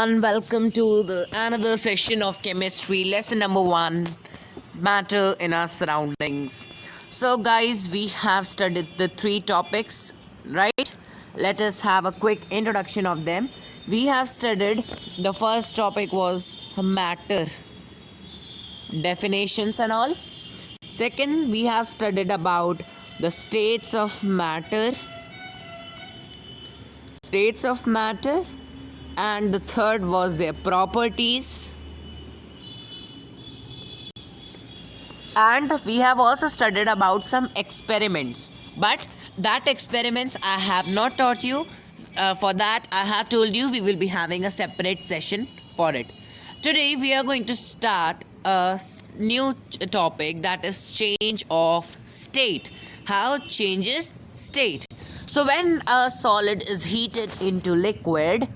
everyone, welcome to the another session of chemistry, lesson number 1, matter in our surroundings. So guys, we have studied the 3 topics, right? Let us have a quick introduction of them. We have studied the first topic was matter, definitions and all. Second, we have studied about the states of matter, and the third was their properties, and we have also studied about some experiments, but that experiments I have not taught you. For that I have told you we will be having a separate session for it. Today we are going to start a new topic, that is change of state. How changes state. So when a solid is heated into liquid,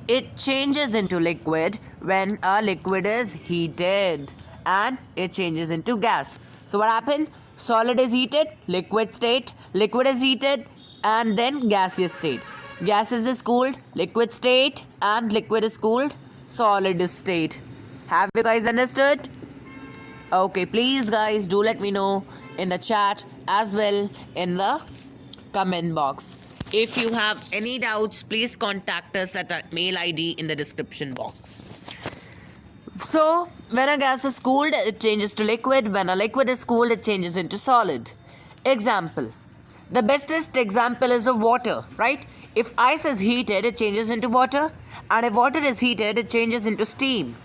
it changes into liquid when a liquid is heated, and it changes into gas. So what happened? Solid is heated, liquid state, liquid is heated, and then gaseous state. Gases is cooled, liquid state, and liquid is cooled, solid state. Have you guys understood? Okay, please guys do let me know in the chat as well in the comment box. If you have any doubts, please contact us at our mail ID in the description box. So, when a gas is cooled, it changes to liquid. When a liquid is cooled, it changes into solid. Example. The bestest example is of water, right? If ice is heated, it changes into water. And if water is heated, it changes into steam.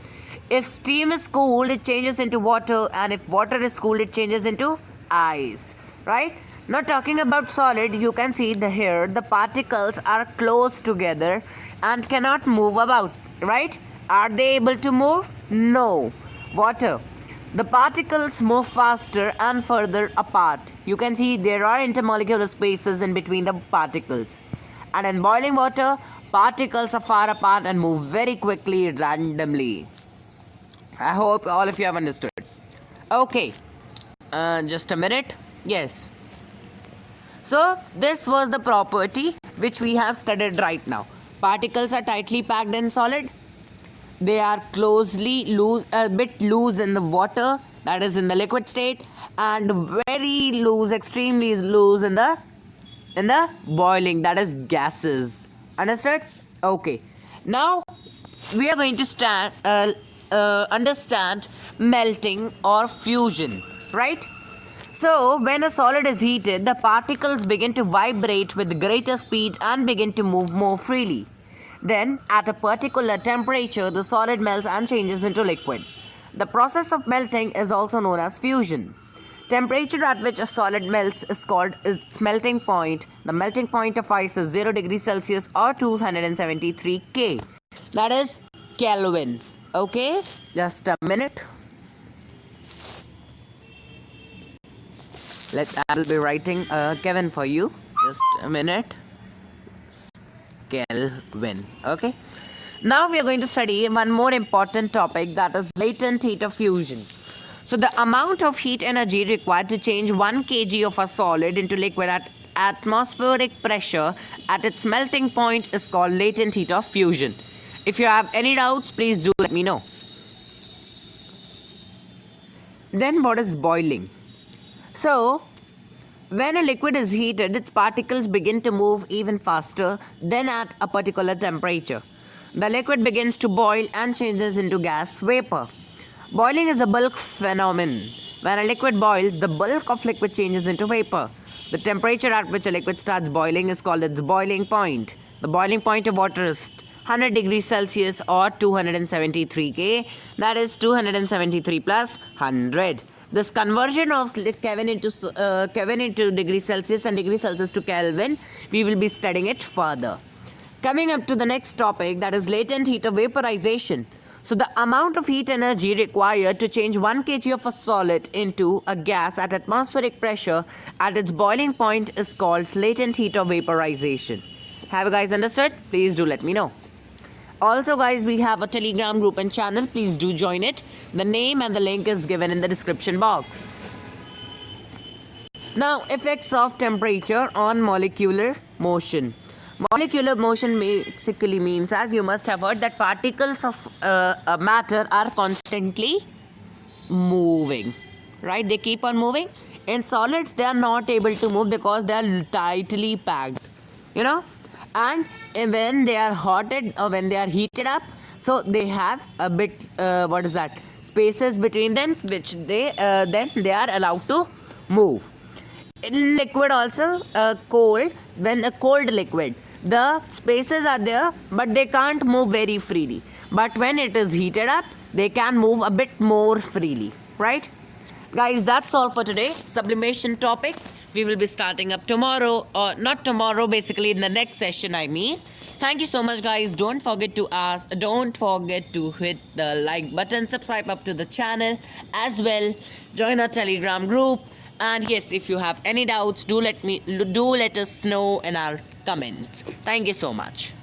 If steam is cooled, it changes into water. And if water is cooled, it changes into ice, right? Now talking about solid, you can see here the particles are close together and cannot move about, right? Are they able to move? No. Water. The particles move faster and further apart. You can see there are intermolecular spaces in between the particles. And in boiling water, particles are far apart and move very quickly randomly. I hope all of you have understood. Okay. Just a minute. Yes. So this was the property which we have studied right now. Particles are tightly packed in solid. They are closely loose, a bit loose in the water, that is in the liquid state, and very loose, extremely loose in the boiling, that is gases. Understood? Okay. Now we are going to understand melting or fusion, right? So, when a solid is heated, the particles begin to vibrate with greater speed and begin to move more freely. Then, at a particular temperature, the solid melts and changes into liquid. The process of melting is also known as fusion. Temperature at which a solid melts is called its melting point. The melting point of ice is 0 degrees Celsius or 273 K. That is Kelvin. Okay, just a minute. I will be writing Kevin for you. Just a minute. Kelvin. Okay. Now we are going to study one more important topic, that is latent heat of fusion. So the amount of heat energy required to change 1 kg of a solid into liquid at atmospheric pressure at its melting point is called latent heat of fusion. If you have any doubts, please do let me know. Then what is boiling? So, when a liquid is heated, its particles begin to move even faster than at a particular temperature. The liquid begins to boil and changes into gas vapor. Boiling is a bulk phenomenon. When a liquid boils, the bulk of liquid changes into vapor. The temperature at which a liquid starts boiling is called its boiling point. The boiling point of water is 100 degrees Celsius or 273 K, that is 273 plus 100. This conversion of Kelvin into degrees Celsius and degrees Celsius to Kelvin, we will be studying it further. Coming up to the next topic, that is latent heat of vaporization. So the amount of heat energy required to change 1 kg of a solid into a gas at atmospheric pressure at its boiling point is called latent heat of vaporization. Have you guys understood? Please do let me know. Also guys, we have a Telegram group and channel. Please do join it. The name and the link is given in the description box. Now, effects of temperature on molecular motion. Molecular motion basically means, as you must have heard, that particles of matter are constantly moving, right? They keep on moving. In solids, they are not able to move because they are tightly packed, you know. And when they are hotted or when they are heated up, so they have a bit what is that, spaces between them, which they then they are allowed to move. In liquid also, cold, when a cold liquid, the spaces are there but they can't move very freely, but when it is heated up they can move a bit more freely, right? Guys, that's all for today. Sublimation topic we will be starting up tomorrow, or not tomorrow, basically in the next session, I mean. Thank you so much, guys. Don't forget to hit the like button, subscribe up to the channel as well, join our Telegram group, and yes, if you have any doubts, do let us know in our comments. Thank you so much.